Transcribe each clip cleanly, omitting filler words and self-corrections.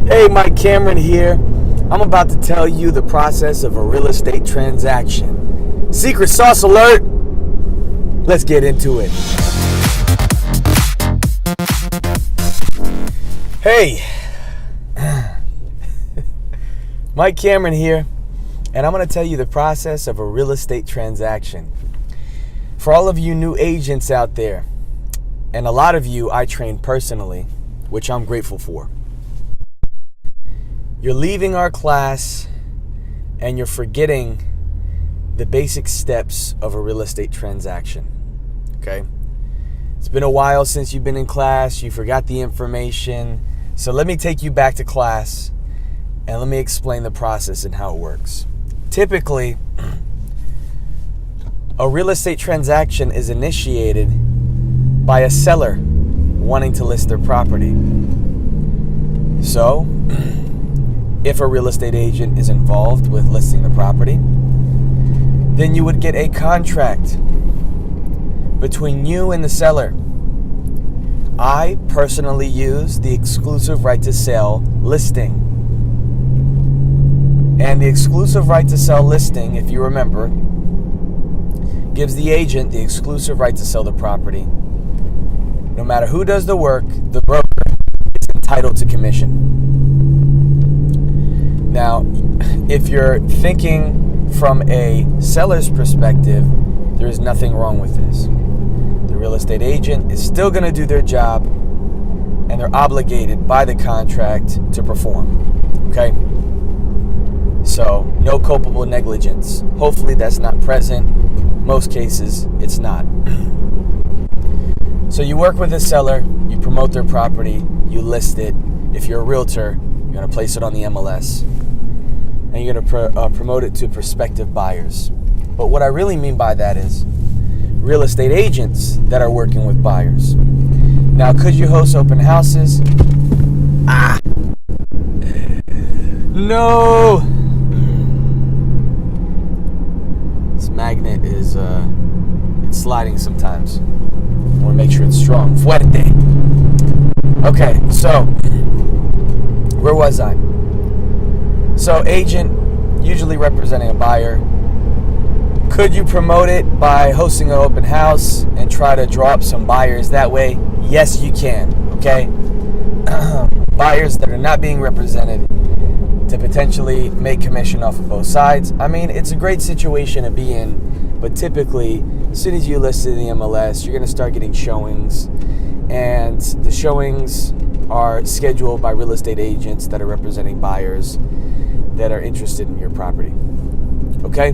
Hey, Mike Cameron here. I'm about to tell you the process of a real estate transaction. Secret sauce alert! Let's get into it. Hey, Mike Cameron here, and I'm going to tell you the process of a real estate transaction. For all of you new agents out there, and a lot of you I train personally, which I'm grateful for. You're leaving our class and you're forgetting the basic steps of a real estate transaction, okay? It's been a while since you've been in class, you forgot the information. So let me take you back to class and let me explain the process and how it works. Typically, a real estate transaction is initiated by a seller wanting to list their property. So, if a real estate agent is involved with listing the property, then you would get a contract between you and the seller. I personally use the exclusive right to sell listing. And the exclusive right to sell listing, if you remember, gives the agent the exclusive right to sell the property. No matter who does the work, the broker is entitled to commission. Now, if you're thinking from a seller's perspective, there is nothing wrong with this. The real estate agent is still going to do their job, and they're obligated by the contract to perform. Okay? So, no culpable negligence. Hopefully that's not present. Most cases, it's not. So you work with a seller, you promote their property, you list it. If you're a realtor, you're going to place it on the MLS. And you're going to promote it to prospective buyers. But what I really mean by that is real estate agents that are working with buyers. Now, could you host open houses? No! This magnet is it's sliding sometimes. I want to make sure it's strong. Fuerte. Okay, so where was I? So agent, usually representing a buyer. Could you promote it by hosting an open house and try to draw up some buyers that way? Yes, you can, okay? Buyers that are not being represented to potentially make commission off of both sides. I mean, it's a great situation to be in, but typically, as soon as you list it in the MLS, you're going to start getting showings, and the showings are scheduled by real estate agents that are representing buyers that are interested in your property. Okay?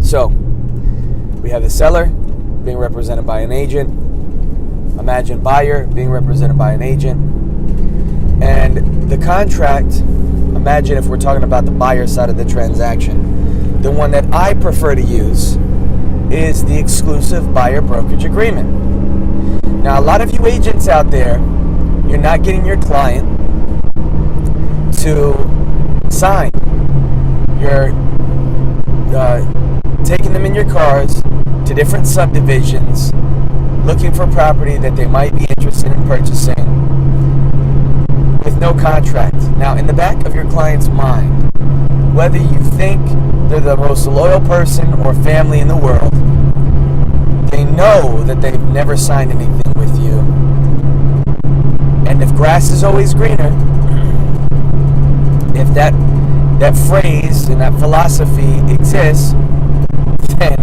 So, we have the seller being represented by an agent. Imagine buyer being represented by an agent. And the contract, imagine if we're talking about the buyer side of the transaction, the one that I prefer to use is the exclusive buyer brokerage agreement. Now, a lot of you agents out there, you're not getting your client to sign. You're taking them in your cars to different subdivisions, looking for property that they might be interested in purchasing with no contract. Now, in the back of your client's mind, whether you think they're the most loyal person or family in the world, they know that they've never signed anything with you. And if grass is always greener, if that phrase and that philosophy exists, then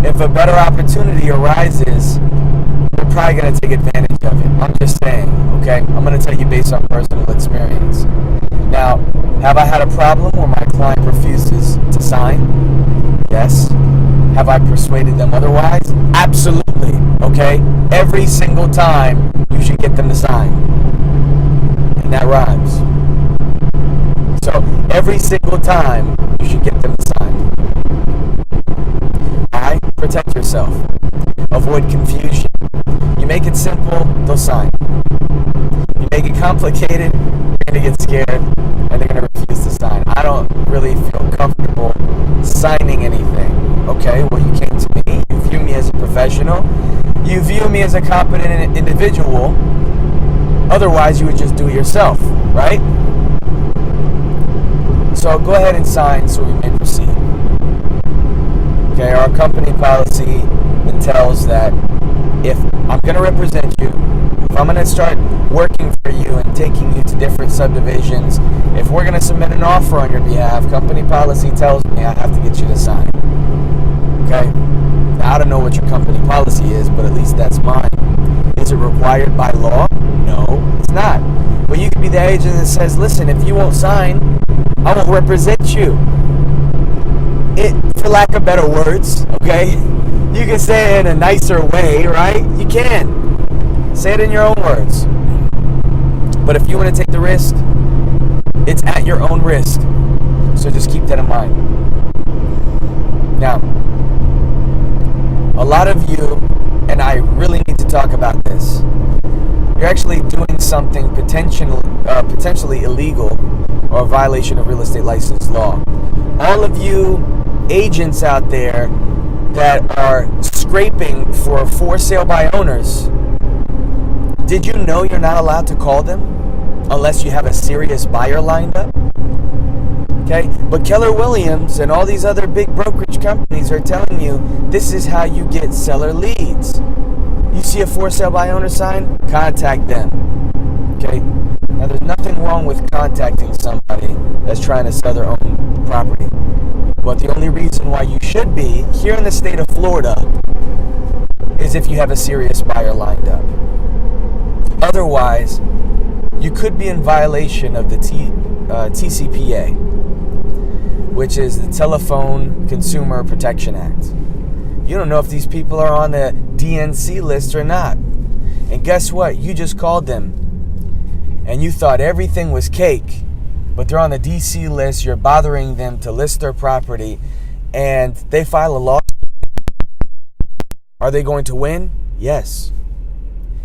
if a better opportunity arises, we're probably going to take advantage of it. I'm just saying, okay? I'm going to tell you based on personal experience. Now, have I had a problem where my client refuses to sign? Yes. Have I persuaded them otherwise? Absolutely, okay? Every single time, you should get them to sign. And that rhymes. So, every single time, you should get them to sign. Why? Protect yourself. Avoid confusion. You make it simple, they'll sign. You make it complicated, they're going to get scared, and they're going to refuse to sign. I don't really feel comfortable signing anything. Okay, well, you came to me, you view me as a professional, you view me as a competent individual, Otherwise, you would just do it yourself, right? So go ahead and sign so we may proceed. Okay, our company policy entails that if I'm going to represent you, if I'm going to start working for you and taking you to different subdivisions, if we're going to submit an offer on your behalf, company policy tells me I have to get you to sign. Okay? Now, I don't know what your company policy is, but at least that's mine. Is it required by law? No, it's not. But you could be the agent that says, listen, if you won't sign, I won't represent you. For lack of better words, okay? You can say it in a nicer way, right? You can. Say it in your own words. But if you want to take the risk, it's at your own risk. So just keep that in mind. Now, a lot of you, and I really need to talk about this, you're actually doing something potentially illegal or a violation of real estate license law. All of you agents out there that are scraping for sale by owners, did you know you're not allowed to call them unless you have a serious buyer lined up? Okay, but Keller Williams and all these other big brokerage companies are telling you this is how you get seller leads. You see a for sale by owner sign, contact them. Okay, now there's nothing wrong with contacting somebody that's trying to sell their own property. But the only reason why you should be here in the state of Florida is if you have a serious buyer lined up. Otherwise, you could be in violation of the TCPA, which is the Telephone Consumer Protection Act. You don't know if these people are on the DNC list or not. And guess what? You just called them and you thought everything was cake. But they're on the DC list, you're bothering them to list their property, and they file a lawsuit. Are they going to win? Yes.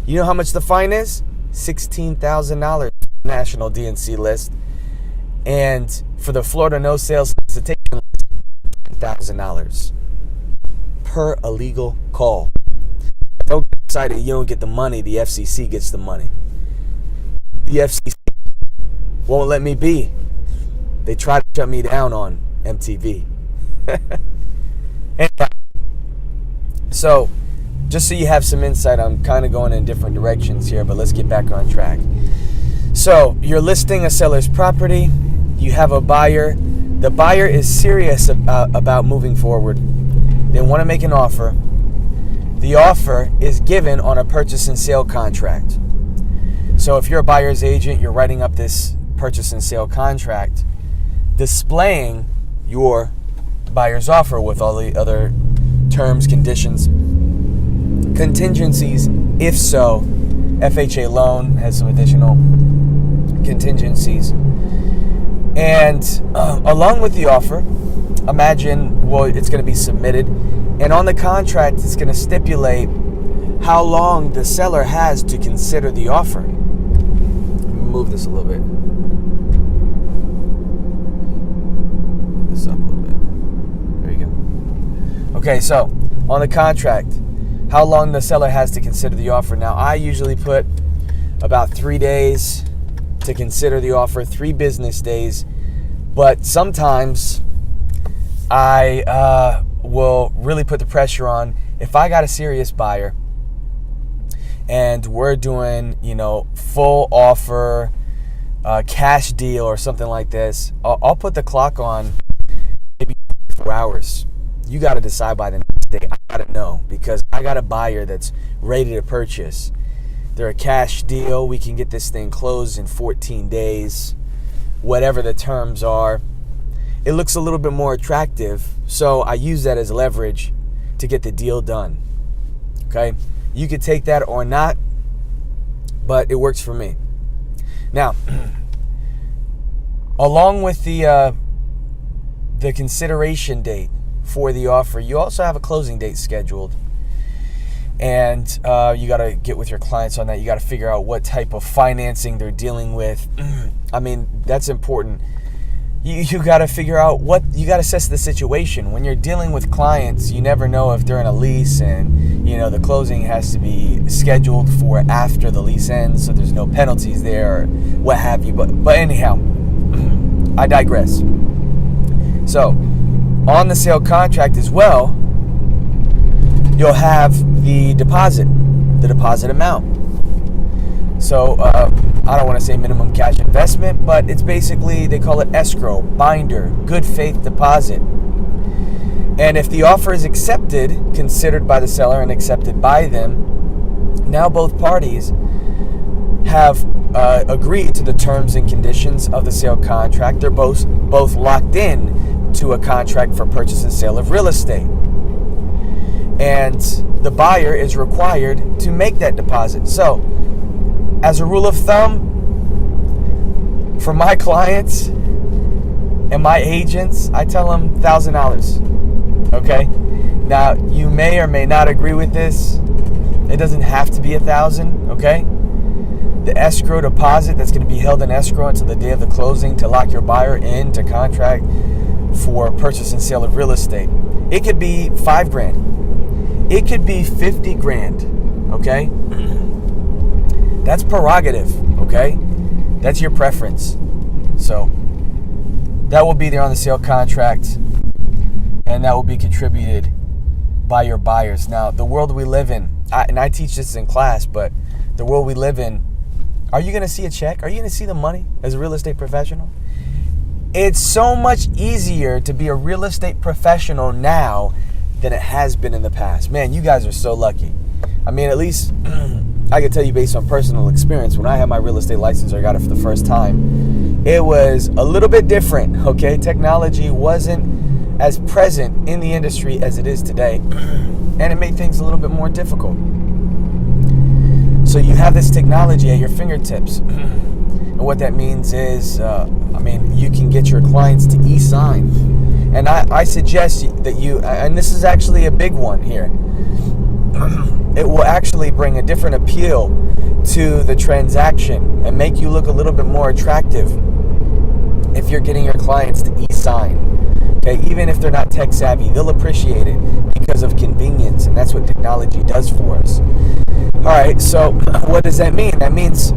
You know how much the fine is? $16,000 national DNC list. And for the Florida no sales solicitation, $10,000 per illegal call. Don't get excited, you don't get the money, the FCC gets the money. The FCC won't let me be. They try to shut me down on MTV. Anyway, so just so you have some insight, I'm kind of going in different directions here, but let's get back on track. So you're listing a seller's property. You have a buyer. The buyer is serious about moving forward. They want to make an offer. The offer is given on a purchase and sale contract. So if you're a buyer's agent, you're writing up this purchase and sale contract, displaying your buyer's offer with all the other terms, conditions, contingencies. If so, FHA loan has some additional contingencies. And along with the offer, imagine, well, it's going to be submitted. And on the contract, it's going to stipulate how long the seller has to consider the offer. Move this a little bit. Move this up a little bit. There you go. Okay, so on the contract, how long the seller has to consider the offer. Now, I usually put about 3 days to consider the offer, 3 business days. But sometimes I will really put the pressure on. If I got a serious buyer and we're doing, full offer, cash deal or something like this, I'll put the clock on maybe 4 hours. You got to decide by the next day. I got to know, because I got a buyer that's ready to purchase. They're a cash deal. We can get this thing closed in 14 days, whatever the terms are. It looks a little bit more attractive, so I use that as leverage to get the deal done. Okay? You could take that or not, but it works for me. Now, along with the consideration date for the offer, you also have a closing date scheduled. And you got to get with your clients on that. You got to figure out what type of financing they're dealing with. I mean, that's important. You got to figure out you got to assess the situation. When you're dealing with clients, you never know if they're in a lease and the closing has to be scheduled for after the lease ends, so there's no penalties there or what have you. But anyhow, I digress. So on the sale contract as well, you'll have the deposit amount. So I don't want to say minimum cash investment, but it's basically, they call it escrow, binder, good faith deposit. And if the offer is accepted, considered by the seller and accepted by them, now both parties have agreed to the terms and conditions of the sale contract. They're both locked in to a contract for purchase and sale of real estate. And the buyer is required to make that deposit. So, as a rule of thumb, for my clients and my agents, I tell them $1,000. Okay? Now, you may or may not agree with this. It doesn't have to be $1,000. Okay? The escrow deposit that's going to be held in escrow until the day of the closing to lock your buyer into contract for purchase and sale of real estate. It could be $5,000. It could be $50,000. Okay? That's prerogative, okay? That's your preference. So that will be there on the sale contract, and that will be contributed by your buyers. Now, the world we live in, and I teach this in class, but the world we live in, are you going to see a check? Are you going to see the money as a real estate professional? It's so much easier to be a real estate professional now than it has been in the past. Man, you guys are so lucky. I mean, at least I can tell you based on personal experience, when I had my real estate license, or I got it for the first time, it was a little bit different, okay? Technology wasn't as present in the industry as it is today, and it made things a little bit more difficult. So you have this technology at your fingertips, and what that means is, you can get your clients to ESign, and I suggest that you, and this is actually a big one here, it will actually bring a different appeal to the transaction and make you look a little bit more attractive if you're getting your clients to ESign. Okay, even if they're not tech savvy, they'll appreciate it because of convenience, and that's what technology does for us. All right, so what does that mean? That means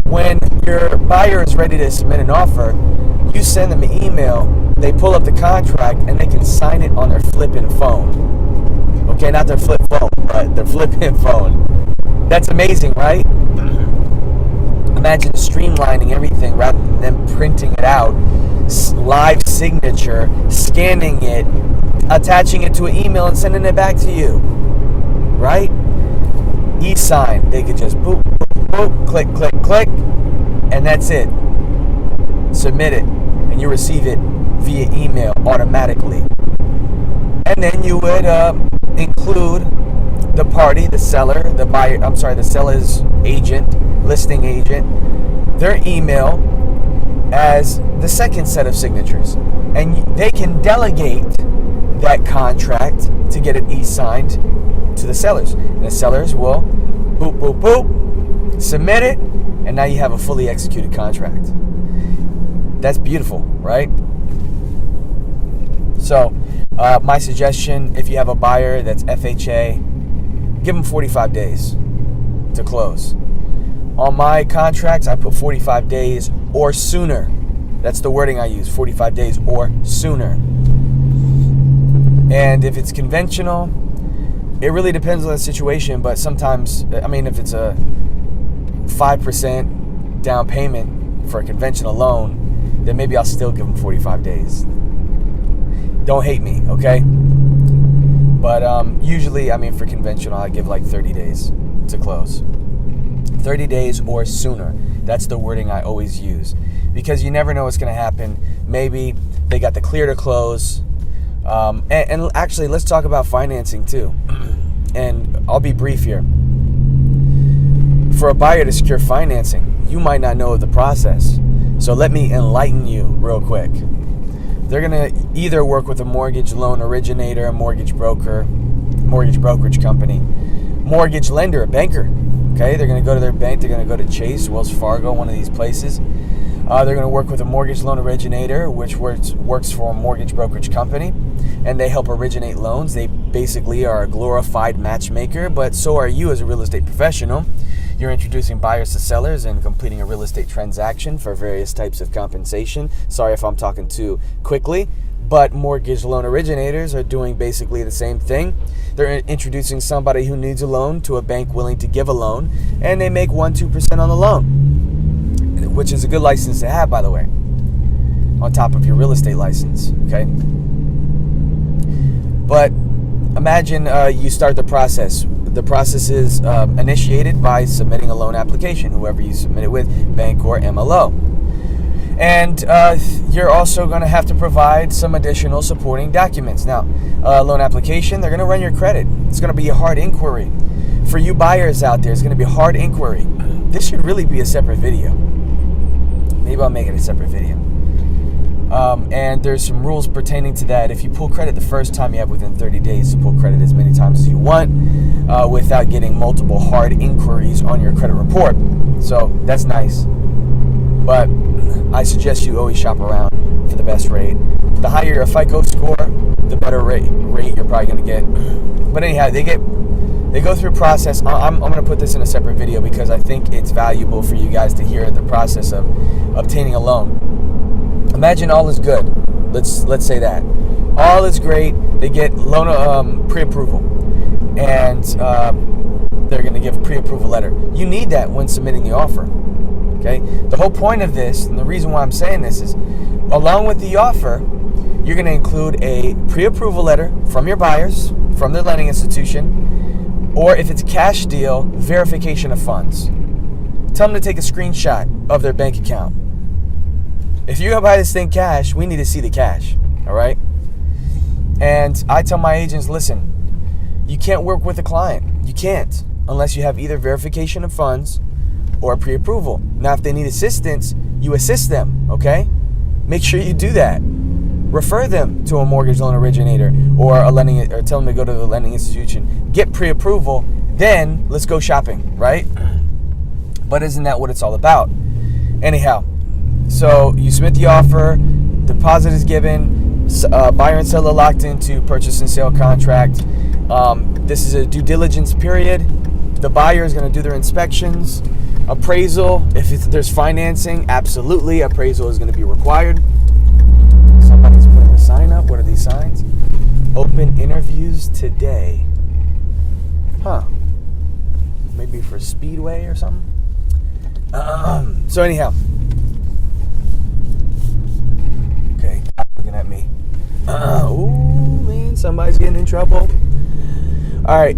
when your buyer is ready to submit an offer, you send them an email, they pull up the contract, and they can sign it on their flipping phone. Okay, not their flip phone, but their flipping phone. That's amazing, right? Imagine streamlining everything rather than them printing it out, live signature, scanning it, attaching it to an email and sending it back to you, right? ESign, they could just boop, boop, boop, click, click, click, and that's it. Submit it, and you receive it via email automatically. And then you would include the party, the seller, the seller's agent, listing agent, their email as the second set of signatures. And they can delegate that contract to get it e-signed to the sellers. And the sellers will boop, boop, boop, submit it, and now you have a fully executed contract. That's beautiful, right? So, my suggestion, if you have a buyer that's FHA, give them 45 days to close. On my contracts, I put 45 days or sooner. That's the wording I use, 45 days or sooner. And if it's conventional, it really depends on the situation, but sometimes, if it's a 5% down payment for a conventional loan, then maybe I'll still give them 45 days. Don't hate me, okay? But usually, for conventional, I give like 30 days to close. 30 days or sooner. That's the wording I always use. Because you never know what's going to happen. Maybe they got the clear to close. And actually, let's talk about financing too. And I'll be brief here. For a buyer to secure financing, you might not know of the process. So let me enlighten you real quick. They're going to either work with a mortgage loan originator, a mortgage broker, mortgage brokerage company, mortgage lender, a banker. Okay, they're going to go to their bank. They're going to go to Chase, Wells Fargo, one of these places. They're going to work with a mortgage loan originator, which works for a mortgage brokerage company, and they help originate loans. They basically are a glorified matchmaker, but so are you as a real estate professional. You're introducing buyers to sellers and completing a real estate transaction for various types of compensation. Sorry if I'm talking too quickly, but mortgage loan originators are doing basically the same thing. They're introducing somebody who needs a loan to a bank willing to give a loan, and they make 1-2% on the loan, which is a good license to have, by the way, on top of your real estate license, okay? But imagine you start the process. The process is initiated by submitting a loan application, whoever you submit it with, bank or MLO. And you're also going to have to provide some additional supporting documents. Now, loan application, they're going to run your credit. It's going to be a hard inquiry. For you buyers out there, it's going to be a hard inquiry. This should really be a separate video. Maybe I'll make it a separate video. And there's some rules pertaining to that. If you pull credit the first time, you have within 30 days to pull credit as many times as you want without getting multiple hard inquiries on your credit report. So that's nice. But I suggest you always shop around for the best rate. The higher your FICO score, the better rate you're probably going to get. But anyhow, they go through a process. I'm going to put this in a separate video because I think it's valuable for you guys to hear the process of obtaining a loan. Imagine all is good. Let's say that. All is great. They get loan pre-approval. And they're going to give a pre-approval letter. You need that when submitting the offer. Okay? The whole point of this, and the reason why I'm saying this is, along with the offer, you're going to include a pre-approval letter from your buyers, from their lending institution, or if it's a cash deal, verification of funds. Tell them to take a screenshot of their bank account. If you're going to buy this thing cash, we need to see the cash. All right? And I tell my agents, listen, you can't work with a client. You can't unless you have either verification of funds or pre-approval. Now, if they need assistance, you assist them, okay? Make sure you do that. Refer them to a mortgage loan originator or or tell them to go to the lending institution. Get pre-approval, then let's go shopping, right? But isn't that what it's all about? Anyhow, so you submit the offer, deposit is given, buyer and seller locked into purchase and sale contract. This is a due diligence period. The buyer is going to do their inspections. Appraisal, if there's financing, absolutely, appraisal is going to be required. Somebody's putting a sign up. What are these signs? Open interviews today. Huh. Maybe for Speedway or something? So anyhow. Okay, looking at me. Ooh, man, somebody's getting in trouble. All right,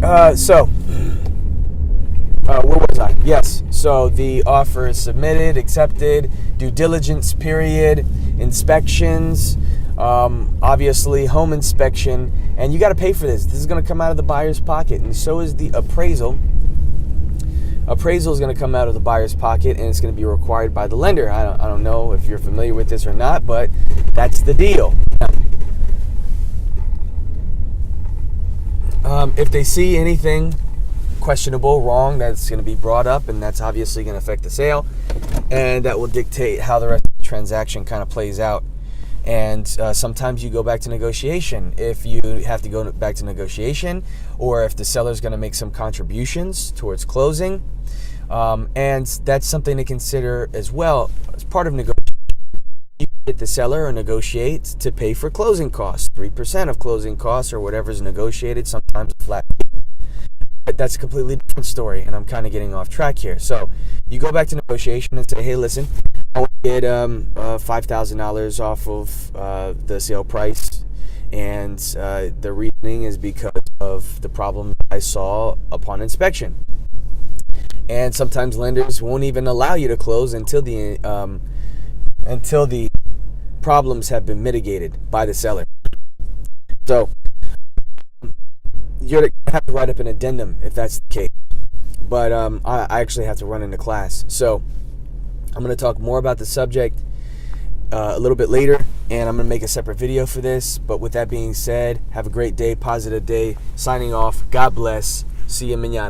where was I? Yes, so the offer is submitted, accepted, due diligence period, inspections, obviously home inspection, and you got to pay for this. This is going to come out of the buyer's pocket, and so is the appraisal. Appraisal is going to come out of the buyer's pocket, and it's going to be required by the lender. I don't know if you're familiar with this or not, but that's the deal. If they see anything questionable, wrong, that's going to be brought up, and that's obviously going to affect the sale, and that will dictate how the rest of the transaction kind of plays out. And sometimes you go back to negotiation if you have to go back to negotiation, or if the seller's going to make some contributions towards closing, and that's something to consider as well as part of negotiation. You get the seller or negotiate to pay for closing costs, 3% of closing costs or whatever's negotiated, sometimes a flat fee. But that's a completely different story, and I'm kind of getting off track here. So you go back to negotiation and say, hey, listen, I want to get $5,000 off of the sale price, and the reasoning is because of the problem I saw upon inspection. And sometimes lenders won't even allow you to close until the problems have been mitigated by the seller. So you're going to have to write up an addendum if that's the case. But I actually have to run into class. So I'm going to talk more about the subject a little bit later, and I'm going to make a separate video for this. But with that being said, have a great day, positive day. Signing off. God bless. See you mañana.